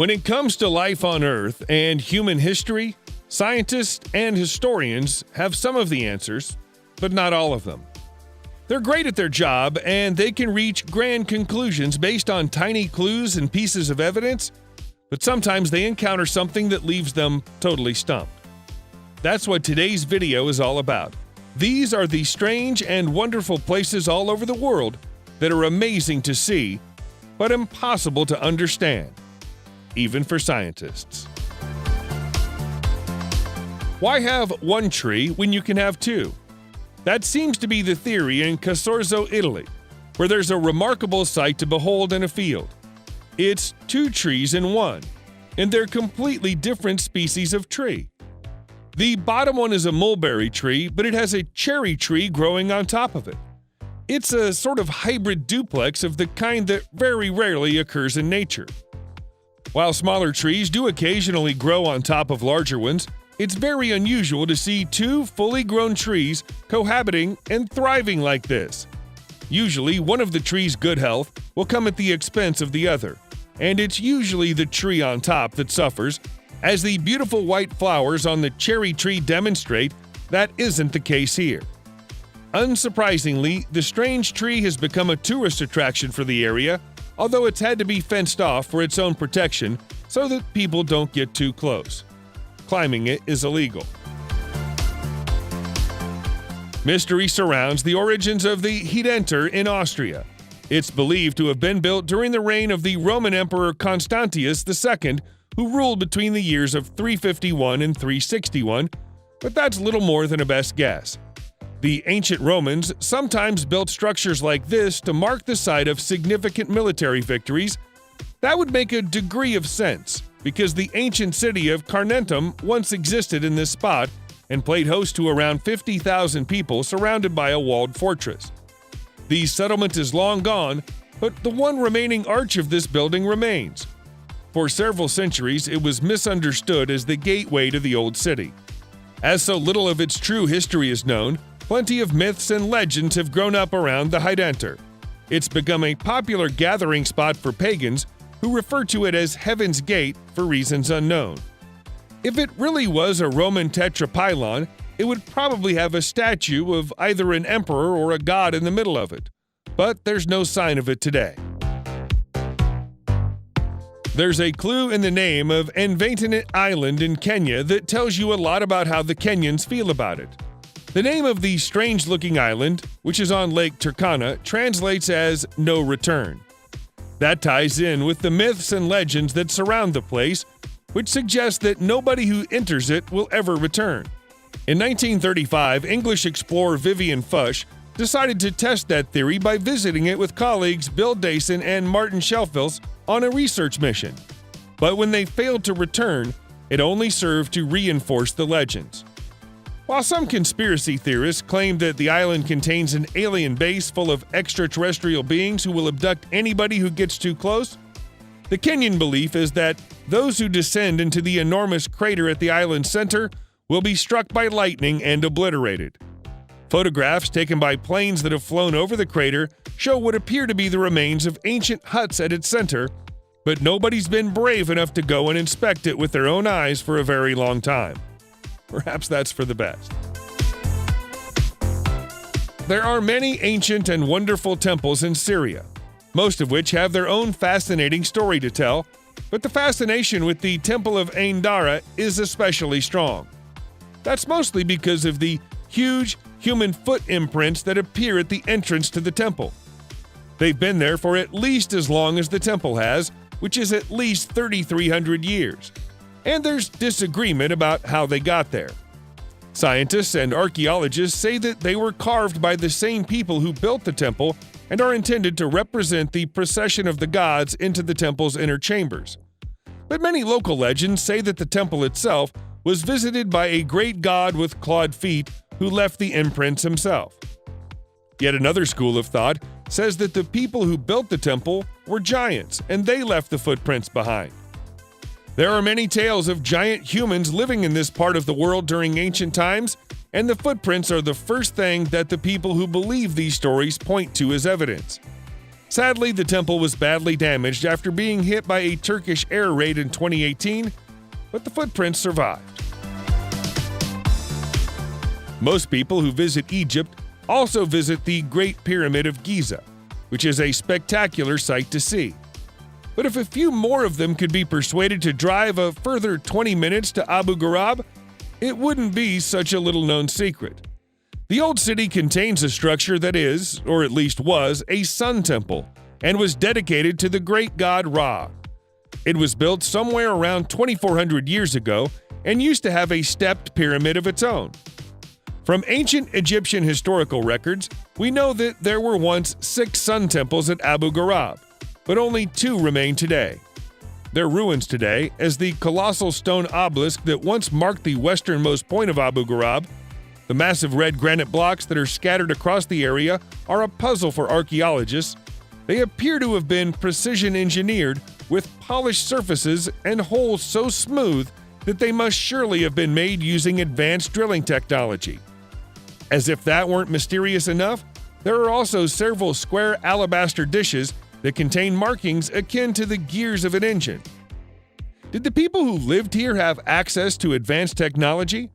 When it comes to life on Earth and human history, scientists and historians have some of the answers, but not all of them. They're great at their job, and they can reach grand conclusions based on tiny clues and pieces of evidence, but sometimes they encounter something that leaves them totally stumped. That's what today's video is all about. These are the strange and wonderful places all over the world that are amazing to see, but impossible to understand, even for scientists. Why have one tree when you can have two? That seems to be the theory in Casorzo, Italy, where there's a remarkable sight to behold in a field. It's two trees in one, and they're completely different species of tree. The bottom one is a mulberry tree, but it has a cherry tree growing on top of it. It's a sort of hybrid duplex of the kind that very rarely occurs in nature. While smaller trees do occasionally grow on top of larger ones, it's very unusual to see two fully grown trees cohabiting and thriving like this. Usually, one of the tree's good health will come at the expense of the other, and it's usually the tree on top that suffers. As the beautiful white flowers on the cherry tree demonstrate, that isn't the case here. Unsurprisingly, the strange tree has become a tourist attraction for the area, although it's had to be fenced off for its own protection so that people don't get too close. Climbing it is illegal. Mystery surrounds the origins of the Hedenter in Austria. It's believed to have been built during the reign of the Roman Emperor Constantius II, who ruled between the years of 351 and 361, but that's little more than a best guess. The ancient Romans sometimes built structures like this to mark the site of significant military victories. That would make a degree of sense, because the ancient city of Carnuntum once existed in this spot and played host to around 50,000 people surrounded by a walled fortress. The settlement is long gone, but the one remaining arch of this building remains. For several centuries, it was misunderstood as the gateway to the old city. As so little of its true history is known, plenty of myths and legends have grown up around the Hedenter. It's become a popular gathering spot for pagans who refer to it as Heaven's Gate for reasons unknown. If it really was a Roman tetrapylon, it would probably have a statue of either an emperor or a god in the middle of it, but there's no sign of it today. There's a clue in the name of Envatinit Island in Kenya that tells you a lot about how the Kenyans feel about it. The name of the strange-looking island, which is on Lake Turkana, translates as No Return. That ties in with the myths and legends that surround the place, which suggest that nobody who enters it will ever return. In 1935, English explorer Vivian Fush decided to test that theory by visiting it with colleagues Bill Dayson and Martin Shelfels on a research mission. But when they failed to return, it only served to reinforce the legends. While some conspiracy theorists claim that the island contains an alien base full of extraterrestrial beings who will abduct anybody who gets too close, the Kenyan belief is that those who descend into the enormous crater at the island's center will be struck by lightning and obliterated. Photographs taken by planes that have flown over the crater show what appear to be the remains of ancient huts at its center, but nobody's been brave enough to go and inspect it with their own eyes for a very long time. Perhaps that's for the best. There are many ancient and wonderful temples in Syria, most of which have their own fascinating story to tell, but the fascination with the Temple of Ain Dara is especially strong. That's mostly because of the huge human foot imprints that appear at the entrance to the temple. They've been there for at least as long as the temple has, which is at least 3,300 years. And there's disagreement about how they got there. Scientists and archaeologists say that they were carved by the same people who built the temple and are intended to represent the procession of the gods into the temple's inner chambers. But many local legends say that the temple itself was visited by a great god with clawed feet who left the imprints himself. Yet another school of thought says that the people who built the temple were giants and they left the footprints behind. There are many tales of giant humans living in this part of the world during ancient times, and the footprints are the first thing that the people who believe these stories point to as evidence. Sadly, the temple was badly damaged after being hit by a Turkish air raid in 2018, but the footprints survived. Most people who visit Egypt also visit the Great Pyramid of Giza, which is a spectacular sight to see. But if a few more of them could be persuaded to drive a further 20 minutes to Abu Ghraib, it wouldn't be such a little-known secret. The old city contains a structure that is, or at least was, a sun temple and was dedicated to the great god Ra. It was built somewhere around 2,400 years ago and used to have a stepped pyramid of its own. From ancient Egyptian historical records, we know that there were once 6 sun temples at Abu Ghraib, but only 2 remain today. They're ruins today, as the colossal stone obelisk that once marked the westernmost point of Abu Ghraib. The massive red granite blocks that are scattered across the area are a puzzle for archaeologists. They appear to have been precision engineered with polished surfaces and holes so smooth that they must surely have been made using advanced drilling technology. As if that weren't mysterious enough, there are also several square alabaster dishes that contain markings akin to the gears of an engine. Did the people who lived here have access to advanced technology?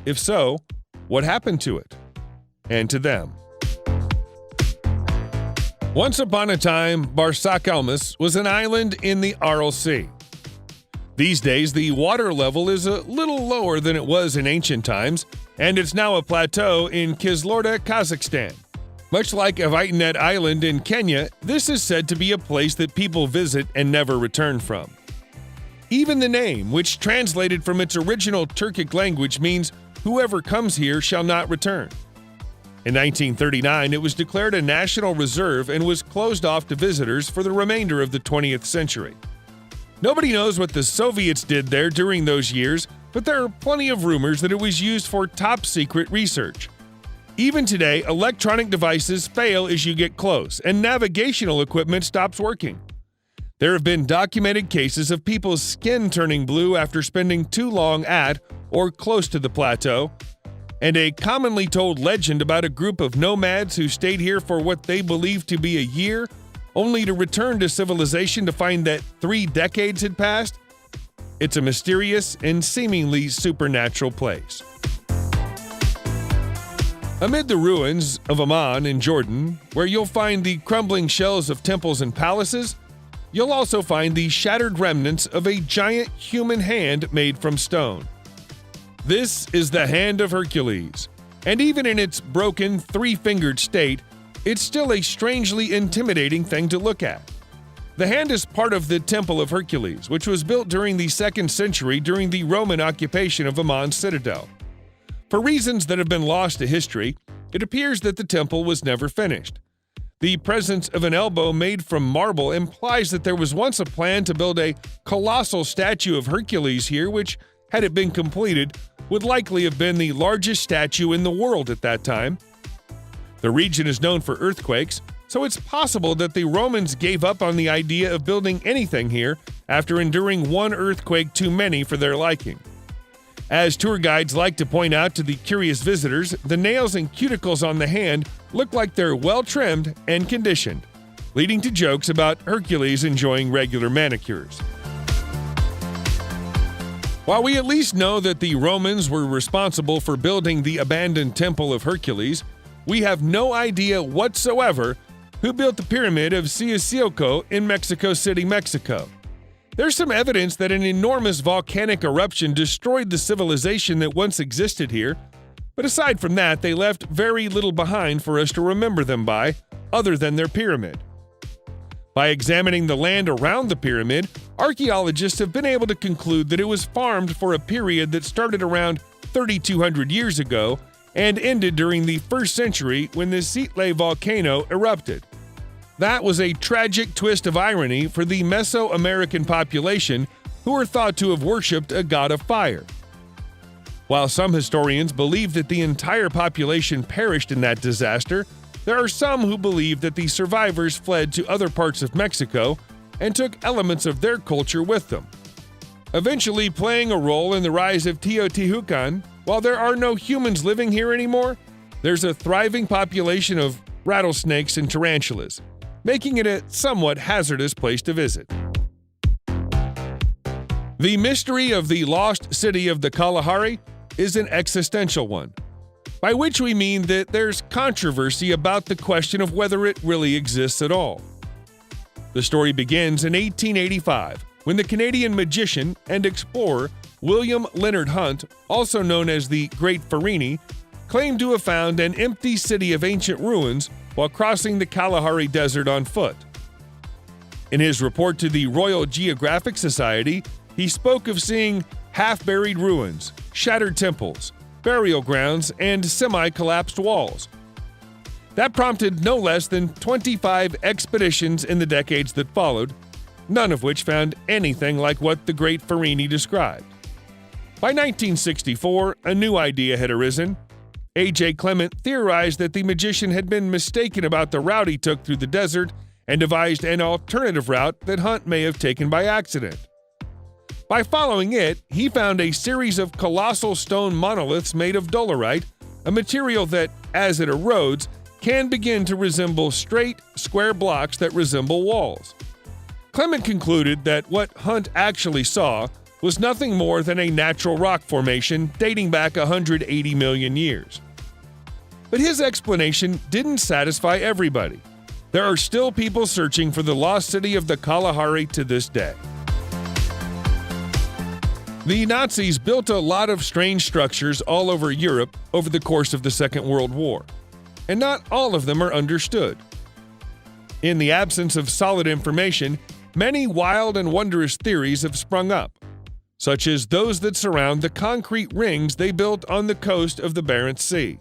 If so, what happened to it? And to them? Once upon a time, Barsakelmes was an island in the Aral Sea. These days, the water level is a little lower than it was in ancient times, and it's now a plateau in Kizilorda, Kazakhstan. Much like Avitinet Island in Kenya, this is said to be a place that people visit and never return from. Even the name, which translated from its original Turkic language, means whoever comes here shall not return. In 1939, it was declared a national reserve and was closed off to visitors for the remainder of the 20th century. Nobody knows what the Soviets did there during those years, but there are plenty of rumors that it was used for top-secret research. Even today, electronic devices fail as you get close, and navigational equipment stops working. There have been documented cases of people's skin turning blue after spending too long at or close to the plateau, and a commonly told legend about a group of nomads who stayed here for what they believed to be a year, only to return to civilization to find that 3 decades had passed. It's a mysterious and seemingly supernatural place. Amid the ruins of Amman in Jordan, where you'll find the crumbling shells of temples and palaces, you'll also find the shattered remnants of a giant human hand made from stone. This is the Hand of Hercules, and even in its broken, 3-fingered state, it's still a strangely intimidating thing to look at. The hand is part of the Temple of Hercules, which was built during the 2nd century during the Roman occupation of Amman's citadel. For reasons that have been lost to history, it appears that the temple was never finished. The presence of an elbow made from marble implies that there was once a plan to build a colossal statue of Hercules here, which, had it been completed, would likely have been the largest statue in the world at that time. The region is known for earthquakes, so it's possible that the Romans gave up on the idea of building anything here after enduring one earthquake too many for their liking. As tour guides like to point out to the curious visitors, the nails and cuticles on the hand look like they're well-trimmed and conditioned, leading to jokes about Hercules enjoying regular manicures. While we at least know that the Romans were responsible for building the abandoned Temple of Hercules, we have no idea whatsoever who built the Pyramid of Siusioko in Mexico City, Mexico. There's some evidence that an enormous volcanic eruption destroyed the civilization that once existed here, but aside from that, they left very little behind for us to remember them by, other than their pyramid. By examining the land around the pyramid, archaeologists have been able to conclude that it was farmed for a period that started around 3,200 years ago and ended during the 1st century when the Sitle volcano erupted. That was a tragic twist of irony for the Mesoamerican population, who are thought to have worshipped a god of fire. While some historians believe that the entire population perished in that disaster, there are some who believe that the survivors fled to other parts of Mexico and took elements of their culture with them. Eventually playing a role in the rise of Teotihuacan, while there are no humans living here anymore, there's a thriving population of rattlesnakes and tarantulas. making it a somewhat hazardous place to visit. The mystery of the lost city of the Kalahari is an existential one, by which we mean that there's controversy about the question of whether it really exists at all. The story begins in 1885, when the Canadian magician and explorer William Leonard Hunt, also known as the Great Farini, claimed to have found an empty city of ancient ruins while crossing the Kalahari Desert on foot. In his report to the Royal Geographic Society, he spoke of seeing half-buried ruins, shattered temples, burial grounds, and semi-collapsed walls. That prompted no less than 25 expeditions in the decades that followed, none of which found anything like what the Great Farini described. By 1964, a new idea had arisen. A.J. Clement theorized that the magician had been mistaken about the route he took through the desert and devised an alternative route that Hunt may have taken by accident. By following it, he found a series of colossal stone monoliths made of dolerite, a material that, as it erodes, can begin to resemble straight, square blocks that resemble walls. Clement concluded that what Hunt actually saw was nothing more than a natural rock formation dating back 180 million years. But his explanation didn't satisfy everybody. There are still people searching for the lost city of the Kalahari to this day. The Nazis built a lot of strange structures all over Europe over the course of the Second World War, and not all of them are understood. In the absence of solid information, many wild and wondrous theories have sprung up, such as those that surround the concrete rings they built on the coast of the Barents Sea.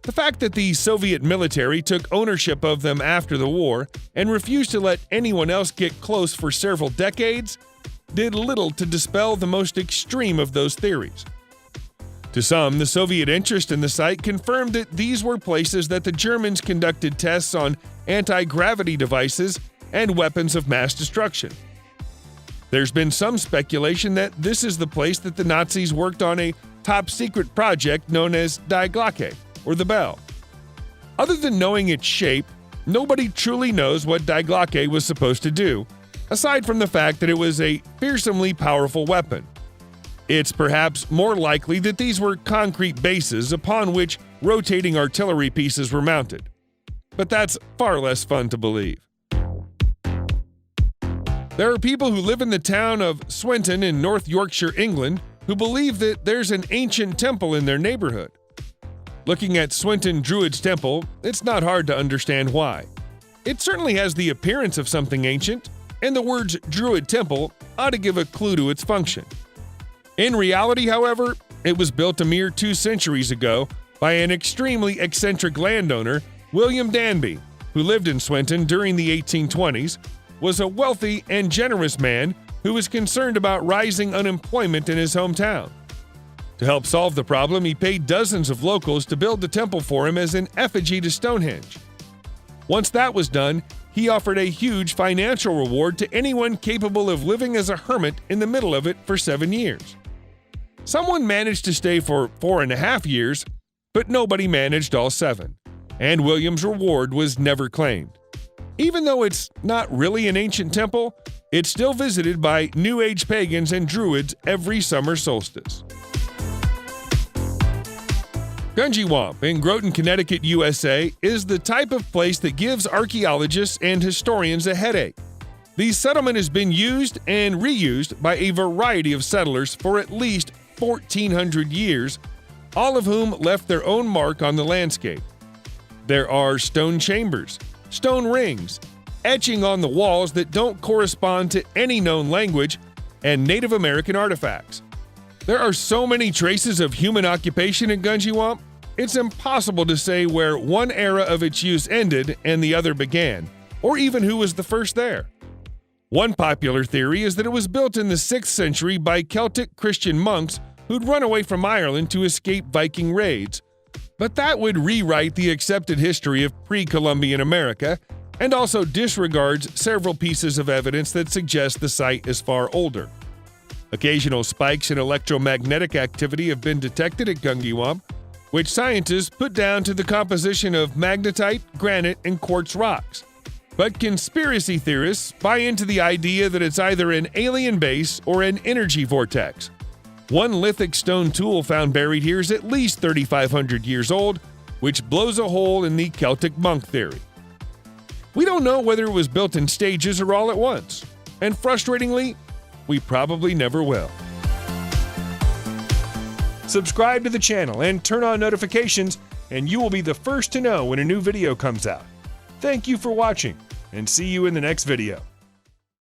The fact that the Soviet military took ownership of them after the war and refused to let anyone else get close for several decades did little to dispel the most extreme of those theories. To some, the Soviet interest in the site confirmed that these were places that the Germans conducted tests on anti-gravity devices and weapons of mass destruction. There's been some speculation that this is the place that the Nazis worked on a top-secret project known as Die Glocke, or the Bell. Other than knowing its shape, nobody truly knows what Die Glocke was supposed to do, aside from the fact that it was a fearsomely powerful weapon. It's perhaps more likely that these were concrete bases upon which rotating artillery pieces were mounted. But that's far less fun to believe. There are people who live in the town of Swinton in North Yorkshire, England, who believe that there's an ancient temple in their neighborhood. Looking at Swinton Druid's Temple, it's not hard to understand why. It certainly has the appearance of something ancient, and the words Druid Temple ought to give a clue to its function. In reality, however, it was built a mere 2 centuries ago by an extremely eccentric landowner, William Danby, who lived in Swinton during the 1820s, was a wealthy and generous man who was concerned about rising unemployment in his hometown. To help solve the problem, he paid dozens of locals to build the temple for him as an effigy to Stonehenge. Once that was done, he offered a huge financial reward to anyone capable of living as a hermit in the middle of it for 7 years. Someone managed to stay for 4.5 years, but nobody managed all 7, and William's reward was never claimed. Even though it's not really an ancient temple, it's still visited by New Age pagans and Druids every summer solstice. Gunjiwamp in Groton, Connecticut, USA is the type of place that gives archaeologists and historians a headache. The settlement has been used and reused by a variety of settlers for at least 1,400 years, all of whom left their own mark on the landscape. There are stone chambers, stone rings, etching on the walls that don't correspond to any known language, and Native American artifacts. There are so many traces of human occupation in Gunjiwamp, it's impossible to say where one era of its use ended and the other began, or even who was the first there. One popular theory is that it was built in the 6th century by Celtic Christian monks who'd run away from Ireland to escape Viking raids, but that would rewrite the accepted history of pre-Columbian America and also disregards several pieces of evidence that suggest the site is far older. Occasional spikes in electromagnetic activity have been detected at Gunjiwamp, which scientists put down to the composition of magnetite, granite, and quartz rocks. But conspiracy theorists buy into the idea that it's either an alien base or an energy vortex. One lithic stone tool found buried here is at least 3,500 years old, which blows a hole in the Celtic monk theory. We don't know whether it was built in stages or all at once, and frustratingly, we probably never will. Subscribe to the channel and turn on notifications, and you will be the first to know when a new video comes out. Thank you for watching, and see you in the next video.